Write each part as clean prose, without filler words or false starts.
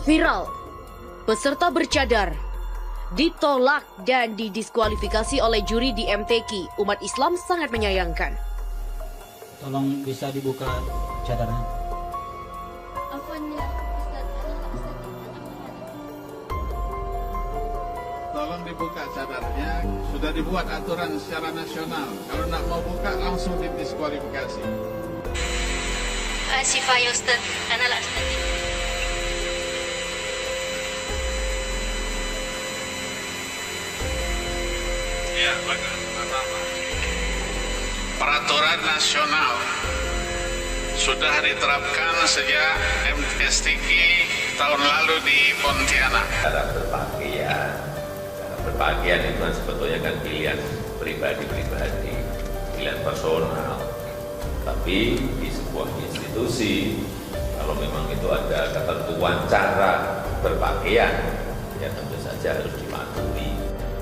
Viral, peserta bercadar ditolak dan didiskualifikasi oleh juri di MTQ. Umat Islam sangat menyayangkan. Tolong bisa dibuka cadarnya. Tolong dibuka cadarnya. Sudah dibuat aturan secara nasional. Kalau nak mau buka langsung didiskualifikasi. Sifa ya Ustaz, anak lah Ustaz. Ya, bagus. Peraturan nasional sudah diterapkan sejak MTQ tahun lalu di Pontianak. Cara berpakaian itu kan sebetulnya kan pilihan pribadi-pribadi, pilihan personal. Tapi di sebuah institusi, kalau memang itu ada ketentuan cara berpakaian, ya tentu saja harus dimatuhi.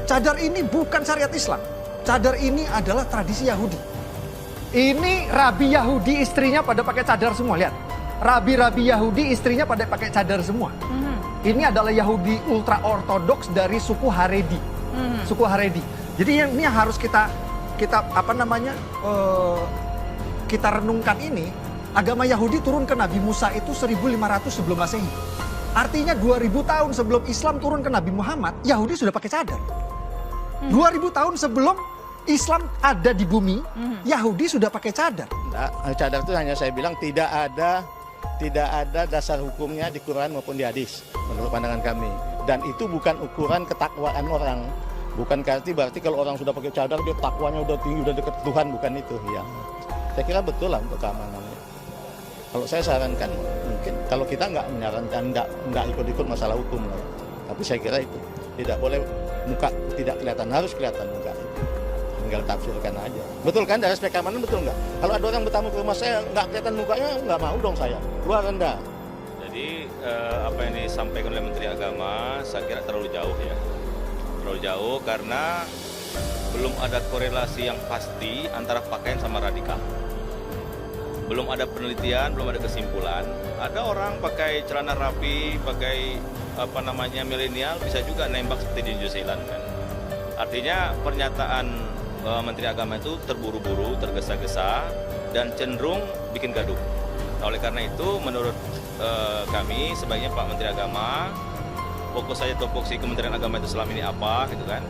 Cadar ini bukan syariat Islam. Cadar ini adalah tradisi Yahudi. Ini rabi Yahudi istrinya pada pakai cadar semua, lihat. Rabi-rabi Yahudi istrinya pada pakai cadar semua. Ini adalah Yahudi ultra ortodoks dari suku Haredi. Suku Haredi. Jadi ini yang harus kita kita renungkan ini. Agama Yahudi turun ke Nabi Musa itu 1500 sebelum Masehi. Artinya 2000 tahun sebelum Islam turun ke Nabi Muhammad, Yahudi sudah pakai cadar. 2000 tahun sebelum Islam ada di bumi, Yahudi sudah pakai cadar. Cadar itu hanya saya bilang tidak ada dasar hukumnya di Quran maupun di hadis menurut pandangan kami. Dan itu bukan ukuran ketakwaan orang. Bukan berarti kalau orang sudah pakai cadar dia takwanya udah tinggi, udah dekat Tuhan, bukan itu ya. Saya kira betul lah untuk keamanannya. Kalau saya sarankan mungkin kalau kita nggak menyarankan nggak ikut-ikut masalah hukum lah. Tapi saya kira itu tidak boleh muka tidak kelihatan, harus kelihatan muka. Tinggal tafsirkan aja. Betul kan dari aspek keamanan, betul nggak? Kalau ada orang bertamu ke rumah saya nggak kelihatan mukanya, nggak mau dong saya. Keluar Anda. Jadi apa yang disampaikan oleh Menteri Agama saya kira terlalu jauh ya. Terlalu jauh karena belum ada korelasi yang pasti antara pakaian sama radikal. Belum ada penelitian, belum ada kesimpulan. Ada orang pakai celana rapi, pakai milenial bisa juga nembak seperti di New Zealand kan. Artinya pernyataan Menteri Agama itu terburu-buru, tergesa-gesa dan cenderung bikin gaduh. Nah, oleh karena itu menurut kami sebaiknya Pak Menteri Agama fokus saja topoksi Kementerian Agama itu selama ini apa gitu kan.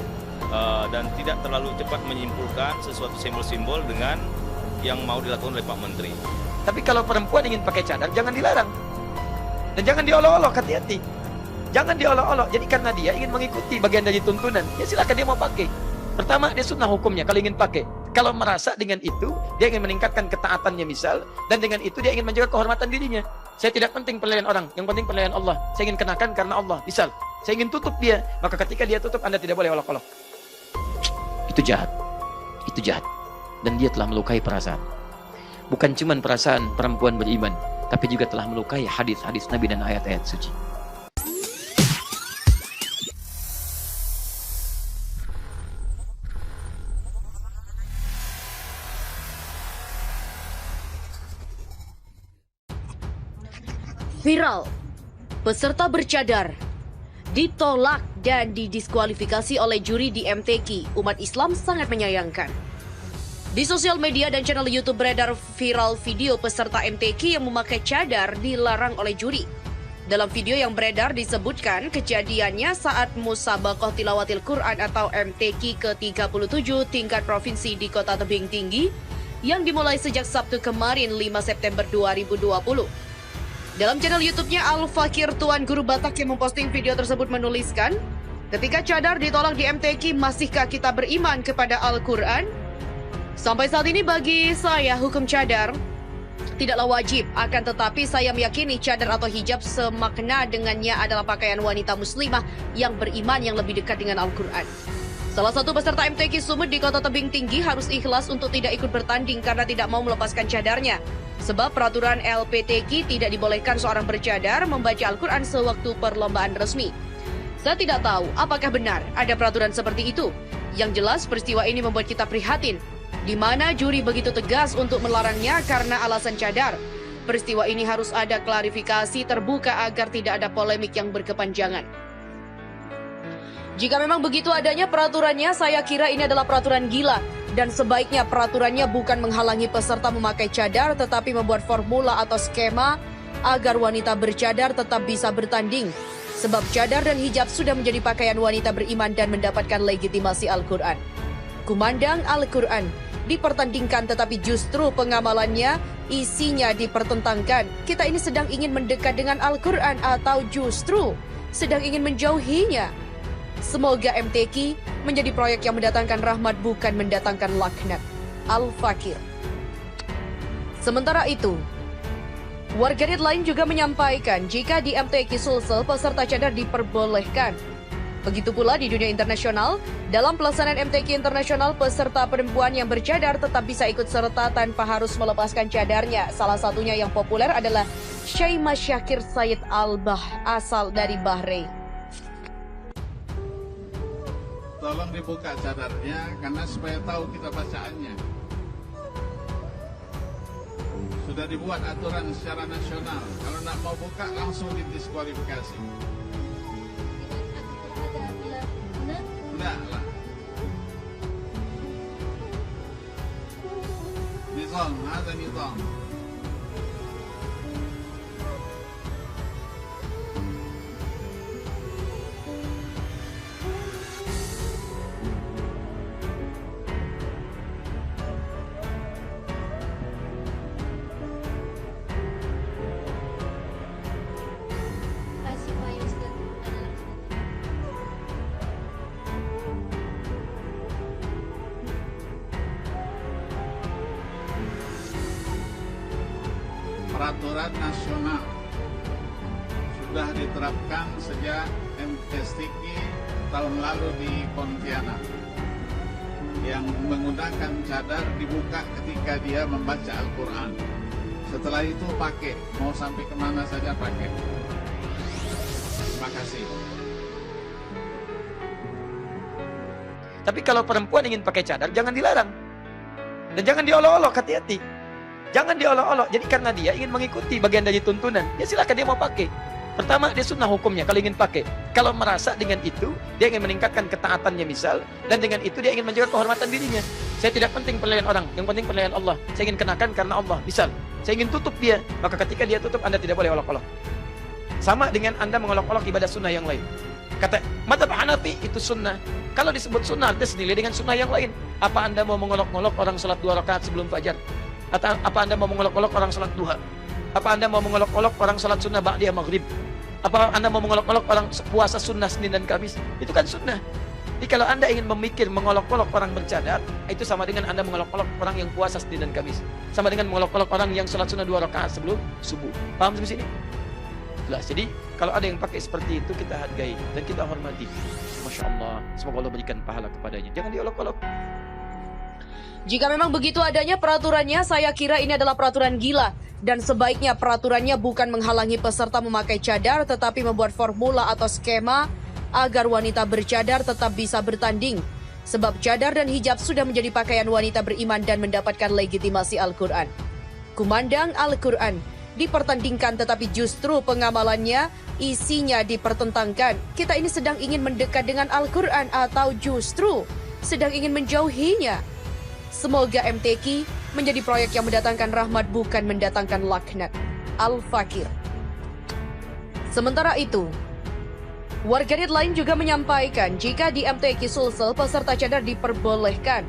Dan tidak terlalu cepat menyimpulkan sesuatu simbol-simbol dengan yang mau dilakukan oleh Pak Menteri. Tapi kalau perempuan ingin pakai cadar, jangan dilarang. Dan jangan diolok-olok, hati-hati. Jangan diolok-olok. Jadi karena dia ingin mengikuti bagian dari tuntunan, ya silakan dia mau pakai. Pertama, dia sunnah hukumnya kalau ingin pakai. Kalau merasa dengan itu, dia ingin meningkatkan ketaatannya misal, dan dengan itu dia ingin menjaga kehormatan dirinya. Saya tidak penting penilaian orang, yang penting penilaian Allah. Saya ingin kenakan karena Allah, misal. Saya ingin tutup dia, maka ketika dia tutup, Anda tidak boleh olok-olok. Itu jahat. Itu jahat. Dan dia telah melukai perasaan. Bukan cuma perasaan perempuan beriman, tapi juga telah melukai hadis-hadis Nabi dan ayat-ayat suci. Viral, peserta bercadar ditolak dan didiskualifikasi oleh juri di MTQ. Umat Islam sangat menyayangkan. Di sosial media dan channel YouTube beredar viral video peserta MTQ yang memakai cadar dilarang oleh juri. Dalam video yang beredar disebutkan kejadiannya saat Musabaqah Tilawatil Quran atau MTQ ke-37 tingkat provinsi di Kota Tebing Tinggi yang dimulai sejak Sabtu kemarin 5 September 2020. Dalam channel YouTube-nya Al-Fakir Tuan Guru Batak yang memposting video tersebut menuliskan, ketika cadar ditolak di MTQ, masihkah kita beriman kepada Al-Quran? Sampai saat ini bagi saya hukum cadar tidaklah wajib, akan tetapi saya meyakini cadar atau hijab semakna dengannya adalah pakaian wanita muslimah yang beriman yang lebih dekat dengan Al-Quran. Salah satu peserta MTQ Sumut di Kota Tebing Tinggi harus ikhlas untuk tidak ikut bertanding karena tidak mau melepaskan cadarnya. Sebab peraturan LPTQ tidak dibolehkan seorang bercadar membaca Al-Quran sewaktu perlombaan resmi. Saya tidak tahu apakah benar ada peraturan seperti itu. Yang jelas peristiwa ini membuat kita prihatin, di mana juri begitu tegas untuk melarangnya karena alasan cadar. peristiwa ini harus ada klarifikasi terbuka agar tidak ada polemik yang berkepanjangan. Jika memang begitu adanya peraturannya, saya kira ini adalah peraturan gila. Dan sebaiknya peraturannya bukan menghalangi peserta memakai cadar, tetapi membuat formula atau skema agar wanita bercadar tetap bisa bertanding. Sebab cadar dan hijab sudah menjadi pakaian wanita beriman dan mendapatkan legitimasi Al-Quran. Kumandang Al-Quran dipertandingkan tetapi justru pengamalannya, isinya dipertentangkan. Kita ini sedang ingin mendekat dengan Al-Quran atau justru sedang ingin menjauhinya? Semoga MTQ menjadi proyek yang mendatangkan rahmat bukan mendatangkan laknat. Al-Fakir. Sementara itu, warganet lain juga menyampaikan jika di MTQ Sulsel peserta cadar diperbolehkan. Begitu pula di dunia internasional, dalam pelaksanaan MTQ internasional peserta perempuan yang bercadar tetap bisa ikut serta tanpa harus melepaskan cadarnya. Salah satunya yang populer adalah Syaimah Syakir Said Al-Bah asal dari Bahrain. Tolong dibuka cadarnya karena supaya tahu kita bacaannya. Sudah dibuat aturan secara nasional. Kalau nak mau buka langsung didiskualifikasi. Enggak lah. Nizam, ada nizam. Peraturan nasional sudah diterapkan sejak MTQ tahun lalu di Pontianak. Yang menggunakan cadar dibuka ketika dia membaca Al-Quran. Setelah itu pakai, mau sampai kemana saja pakai. Terima kasih. Tapi kalau perempuan ingin pakai cadar, jangan dilarang. Dan jangan diolok-olok, hati-hati. Jangan diolok-olok. Jadi karena dia ingin mengikuti bagian dari tuntunan, ya silakan dia mau pakai. Pertama, dia sunnah hukumnya kalau ingin pakai. Kalau merasa dengan itu, dia ingin meningkatkan ketaatannya misal, dan dengan itu dia ingin menjaga kehormatan dirinya. Saya tidak penting penilaian orang, yang penting penilaian Allah. Saya ingin kenakan karena Allah, misal. Saya ingin tutup dia, maka ketika dia tutup, Anda tidak boleh olok-olok. Sama dengan Anda mengolok-olok ibadah sunnah yang lain. Kata mazhab Hanafi itu sunnah. Kalau disebut sunnah, dia senilai dengan sunnah yang lain. Apa Anda mau mengolok-olok orang sholat 2 rakaat sebelum fajar? Atau apa Anda mau mengolok-olok orang sholat duha? Apa Anda mau mengolok-olok orang sholat sunnah ba'diyah maghrib? Apa Anda mau mengolok-olok orang puasa sunnah Senin dan Kamis? Itu kan sunnah. Jadi kalau Anda ingin memikir mengolok-olok orang bercadar, itu sama dengan Anda mengolok-olok orang yang puasa Senin dan Kamis. Sama dengan mengolok-olok orang yang sholat sunnah 2 rakaat sebelum subuh. Paham sampai sini? Jelas. Jadi kalau ada yang pakai seperti itu, kita hargai dan kita hormati. Masya Allah. Semoga Allah berikan pahala kepadanya. Jangan diolok-olok. Jika memang begitu adanya peraturannya, saya kira ini adalah peraturan gila. Dan sebaiknya peraturannya bukan menghalangi peserta memakai cadar, tetapi membuat formula atau skema agar wanita bercadar tetap bisa bertanding. Sebab cadar dan hijab sudah menjadi pakaian wanita beriman dan mendapatkan legitimasi Al-Quran. Kumandang Al-Quran dipertandingkan tetapi justru pengamalannya, isinya dipertentangkan. Kita ini sedang ingin mendekat dengan Al-Quran atau justru sedang ingin menjauhinya? Semoga MTQ menjadi proyek yang mendatangkan rahmat bukan mendatangkan laknat. Al-Fakir. Sementara itu, warganet lain juga menyampaikan jika di MTQ Sulsel peserta cadar diperbolehkan.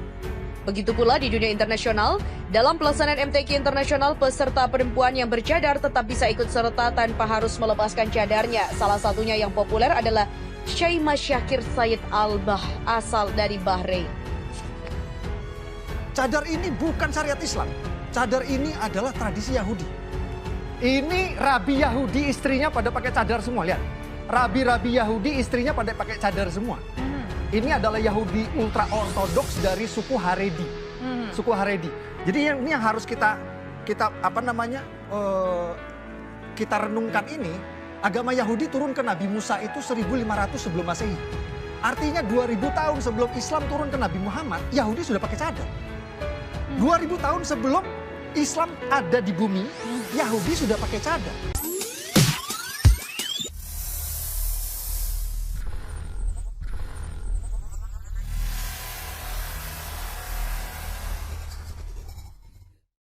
Begitu pula di dunia internasional, dalam pelaksanaan MTQ internasional peserta perempuan yang bercadar tetap bisa ikut serta tanpa harus melepaskan cadarnya. Salah satunya yang populer adalah Syaimah Syakir Said Al-Bah asal dari Bahrain. Cadar ini bukan syariat Islam. Cadar ini adalah tradisi Yahudi. Ini rabi Yahudi istrinya pada pakai cadar semua, lihat. Rabi-rabi Yahudi istrinya pada pakai cadar semua. Ini adalah Yahudi ultra ortodoks dari suku Haredi. Suku Haredi. Jadi ini yang harus kita renungkan ini. Agama Yahudi turun ke Nabi Musa itu 1500 sebelum Masehi. Artinya 2000 tahun sebelum Islam turun ke Nabi Muhammad, Yahudi sudah pakai cadar. 2000 tahun sebelum Islam ada di bumi, Yahudi sudah pakai cadar.